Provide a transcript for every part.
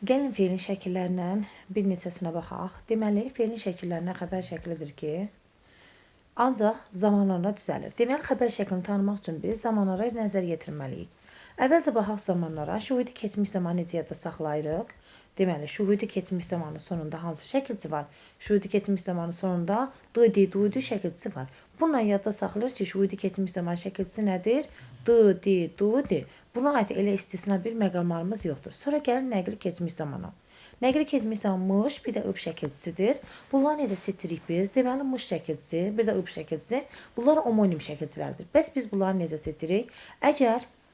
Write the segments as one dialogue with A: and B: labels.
A: Gəlin feilin şəkillərindən bir neçəsinə baxaq. Deməli, feilin şəkillərindən xəbər şəklidir ki, ancaq zamanlarla düzəlir. Deməli, xəbər şəklini tanımaq üçün biz zamanlara nəzər yetirməliyik. Əvvəlcə baxaq zamanlara. Şuhudi keçmiş zamanı necə yadda saxlayırıq? Deməli, şuhudi keçmiş zamanı sonunda hansı şəkilçi var? Şuhudi keçmiş zamanı sonunda dı, di, du, di şəkilçisi var. Bununla yadda saxlayır ki, şuhudi keçmiş zaman şəkilçisi nədir? Dı, di, du, di. Buna aid elə istisna bir məqamlarımız yoxdur. Sonra gəlir nəqli keçmiş zamana. Nəqli keçmiş zaman mış, bir də ıb şəkilçisidir. Bunları necə seçirik biz? Deməli, mış şəkilçisi, bir də ıb şəkilçisi. Bunlar homonim şəkilçilərdir. Bəs biz bunları necə seçirik?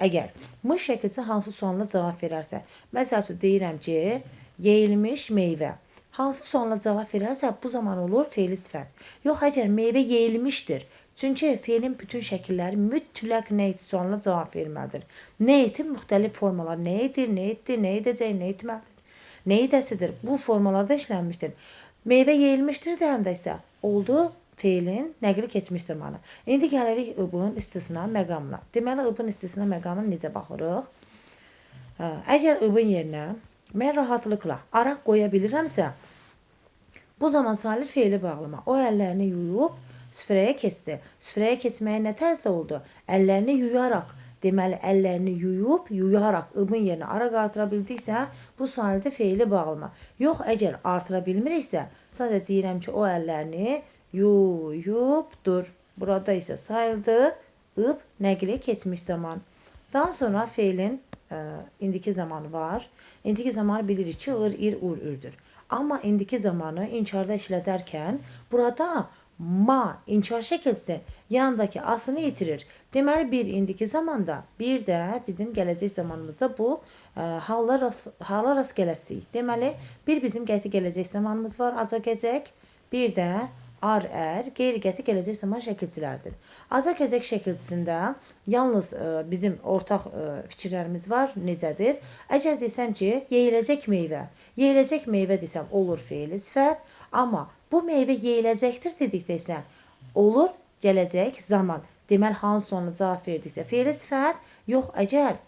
A: Əgər mış şəkilçisi hansı sualına cavab verərsə, məsəl üçün deyirəm ki, yeyilmiş meyvə. Hansı sualına cavab verərsə, bu zaman olur feili sifət. Yox, əgər meyvə yeyilmişdir. Çünki feilin bütün şəkilləri mütləq nə eti sualına cavab verməlidir. Nə eti müxtəlif formalar, nə edir, nə etdi, nə edəcək, nə etməlidir, nə edəsidir. Bu formalarda işlənmişdir. Meyvə yeyilmişdir deyəndə isə oldu feilin nəqli keçmiş zamanı. İndi gəlirik ıbın istisna məqamına. Deməli, ıbın istisna məqamına necə baxırıq? Əgər ıbın yerinə mən rahatlıqla araq qoya bilirəmsə, bu zaman salir feili bağlama. O əllərini yuyub süfrəyə keçdi. Süfrəyə keçməyə nə tərzdə oldu? Əllərini yuyaraq. Deməli, əllərini yuyaraq ıbın yerinə araq artıra bildiksə, bu sahildə feili bağlama. Yox, əgər artıra bilmiriksə, sadəcə deyirəm ki, o əllərini yuyubdur. Burada isə sayıldı ıb nəqli keçmiş zaman. Daha sonra feilin indiki zamanı var. İndiki zamanı bilirik ki, ır, ir, ur, ürdür. Amma indiki zamanı inkarda işlədərkən burada ma inkar şəkilçisi yanındakı asını itirir. Deməli, bir indiki zamanda, bir də bizim gələcək zamanımızda bu hala rast gələsiyik. Deməli, bir bizim qəti gələcək zamanımız var, acaqəcək, bir də ar, ər, qeyri-qəti gələcək zaman şəkilçilərdir. Acaqəcək şəkilçisində yalnız bizim ortaq fikirlərimiz var. Necədir? Əgər desəm ki, yeyiləcək meyvə desəm olur feili sifət, amma bu meyvə yeyiləcəkdir dedikdə isə olur gələcək zaman. Deməli, hansı sualına cavab verdikdə feili sifət, yox, əgər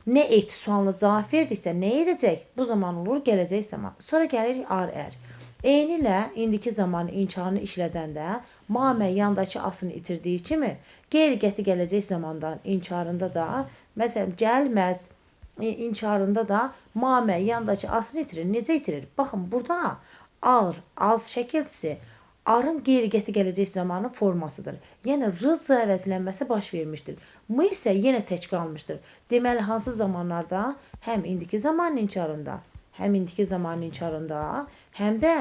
A: nə et sualına cavab verdiksə nə edəcək? Bu zaman olur gələcək zaman. Sonra gəlir ar, ər. Eyni ilə indiki zamanı inkarını işlədəndə mamə yandakı asını itirdiyi kimi qeyri-qəti gələcək zamandan inkarında da məsələn gəlməz inkarında da mamə yandakı asını itirir. Necə itirir? Baxın, burada ar, az şəkilçisi arın qeyri-qəti gələcək zamanı formasıdır. Yəni rızı əvəzlənməsi baş vermişdir. M isə yenə tək qalmışdır. Deməli, hansı zamanlarda həm indiki zamanın inkarında, həm də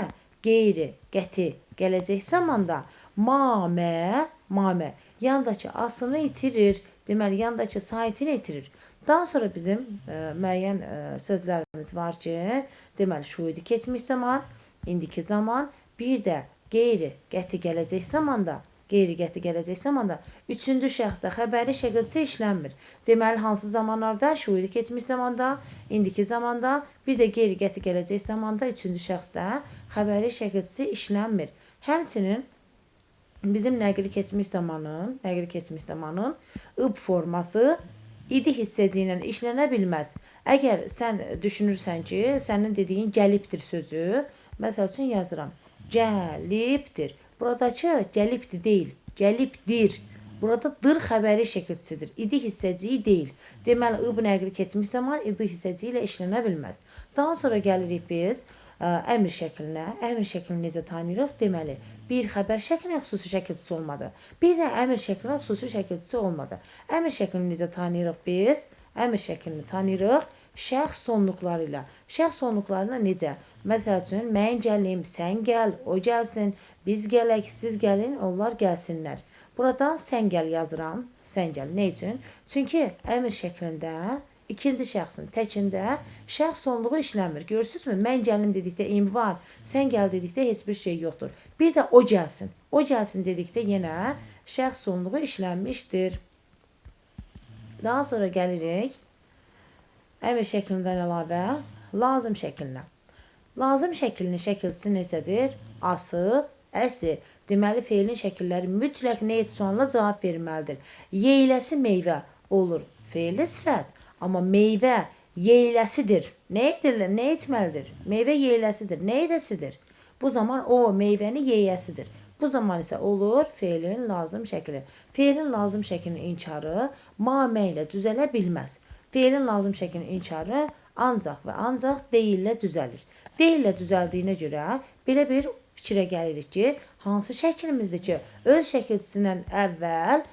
A: qeyri-qəti gələcək zamanda mamə yandakı asını itirir. Deməli, yandakı saitini itirir. Daha sonra bizim müəyyən sözlərimiz var ki, deməli, şuhudi keçmiş zaman, indiki zaman, bir də qeyri-qəti gələcək zamanda üçüncü şəxsdə xəbəri şəkilçisi işlənmir. Deməli, hansı zamanlarda? Şuhudi keçmiş zamanda, indiki zamanda, bir də qeyri-qəti gələcək zamanda üçüncü şəxsdə xəbəri şəkilçisi işlənmir. Həmçinin bizim nəqli keçmiş zamanın ıb forması idi hissəci ilə işlənə bilməz. Əgər sən düşünürsən ki, sənin dediyin gəlibdir sözü, məsəl üçün yazıram. Gəlibdir. Buradakı gəlibdir deyil, gəlibdir. Burada dır xəbəri şəkilçisidir. İdi hissəciyi deyil. Deməli, ıb nəqli keçmiş zaman idi hissəci ilə işlənə bilməz. Daha sonra gəlirik biz əmr şəklinə. Əmr şəklini necə tanıyırıq? Deməli, bir xəbər şəklinin xüsusi şəkilçisi olmadı. Bir də əmr şəklinin xüsusi şəkilçisi olmadı. Əmr şəklini necə tanıyırıq biz? Əmr şəklini tanıyırıq şəxs sonluqları ilə. Şəxs sonluqlarına necə? Məsəl üçün, mən gəlim, sən gəl, o gəlsin, biz gələk, siz gəlin, onlar gəlsinlər. Burada sən gəl yazıram. Sən gəl. Nə üçün? Çünki əmr şəklində ikinci şəxsin təkində şəxs sonluğu işləmir. Görürsünüzmü? Mən gəlim dedikdə im var. Sən gəl dedikdə heç bir şey yoxdur. Bir də o gəlsin. O gəlsin dedikdə yenə şəxs sonluğu işlənmişdir. Daha sonra gəlirik əmr şəklindən əlavə lazım şəklinə. Lazım şəklinin şəkilçisi necədir? Ası, əsi. Deməli, feilin şəkilləri mütləq nə et sualına cavab verməlidir. Yeyiləsi meyvə olur feili sifət. Amma meyvə Yeyləsidir. Nə edirlər? Nə etməlidir? Meyvə yeyləsidir. Nə edəsidir? Bu zaman o meyvəni yeyəsidir. Bu zaman isə olur feilin lazım şəkli. Feilin lazım şəklinin inkarı mamə ilə düzələ bilməz. Feilin lazım şəklinin inkarı ancaq və ancaq deyillə düzəlir. Deyillə düzəldiyinə görə belə bir fikrə gəlirik ki, hansı şəklimizdir ki, öz şəkilçisindən əvvəl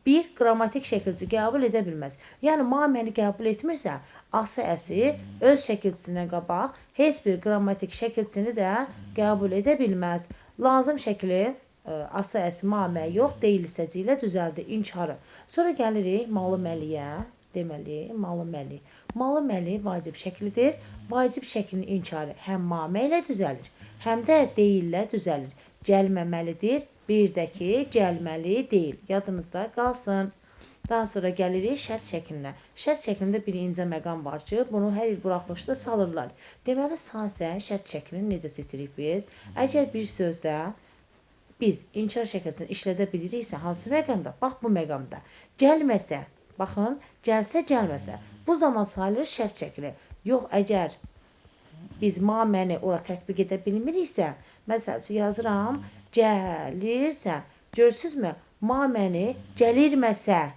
A: bir qrammatik şəkilçi qəbul edə bilməz. Yəni maməni qəbul etmirsə, ası əsi öz şəkilçisindən qabaq heç bir qrammatik şəkilçini də qəbul edə bilməz. Lazım şəkli ası əsi mamə yox, deyil hissəci ilə düzəldi, inkarı. Sonra gəlirik malı məliyə. Deməli, malı məli. Malı məli vacib şəklidir. Vacib şəklinin inkarı həm mamə ilə düzəlir, həm də deyillə düzəlir. Gəlməməlidir, bir də ki, gəlməli deyil. Yadınızda qalsın. Daha sonra gəlirik şərt şəklinə. Şərt şəklində bir incə məqam var ki, bunu hər il buraxılışda salırlar. Deməli, sasə şərt şəklini necə seçirik biz? Əgər bir sözdə biz inkar şəkilsini işlədə biliriksə, hansı məqamda? Bax, bu məqamda. Gəlməsə, baxın, gəlsə, gəlməsə. Bu zaman sayılır şərt şəkli. Yox, əgər biz maməni ora tətbiq edə bilmiriksə, məsəl üçün yazıram, gəlirsə, görürsünüzmü? Maməni gəlirməsə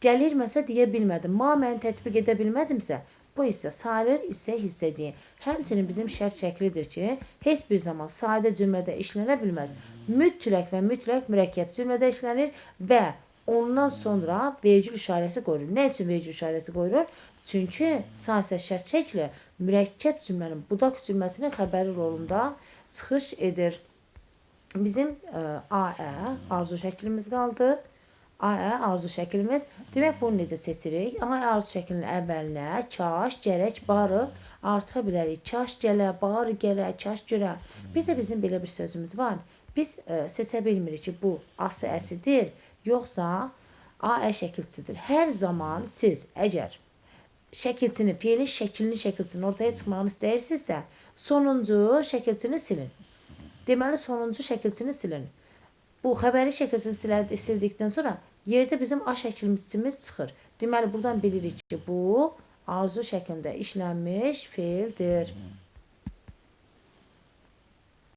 A: deyə bilmədim. Maməni tətbiq edə bilmədimsə, bu isə sayılır isə hissəciyin. Həmçinin bizim şərt şəklidir ki, heç bir zaman sadə cümlədə işlənə bilməz. Mütləq və mütləq mürəkkəb cümlədə işlənir və ondan sonra vergül işarəsi qoyulur. Nə üçün vergül işarəsi qoyulur? Çünki sasə şərt şəkli mürəkkəb cümlənin budaq cümləsinin xəbəri rolunda çıxış edir. Bizim AE arzu şəklimiz qaldı. AE arzu şəklimiz. Demək, bunu necə seçirik? AE arzu şəklinin əvvəlinə kaş, gərək, barı artıra bilərik. Kaş gələ, barı gələ, kaş görə. Bir də bizim belə bir sözümüz var. Biz seçə bilmirik ki, bu ası əsidir, yoxsa AE şəkilçisidir. Hər zaman siz əgər şəkilçini, fiilin şəkilçisinin ortaya çıxmağını istəyirsinizsə, sonuncu şəkilçini silin. Deməli, sonuncu şəkilçini silin. Bu xəbəri şəkilçisini sildikdən sonra yerdə bizim A şəkilçimiz çıxır. Deməli, buradan bilirik ki, bu arzu şəklində işlənmiş feildir.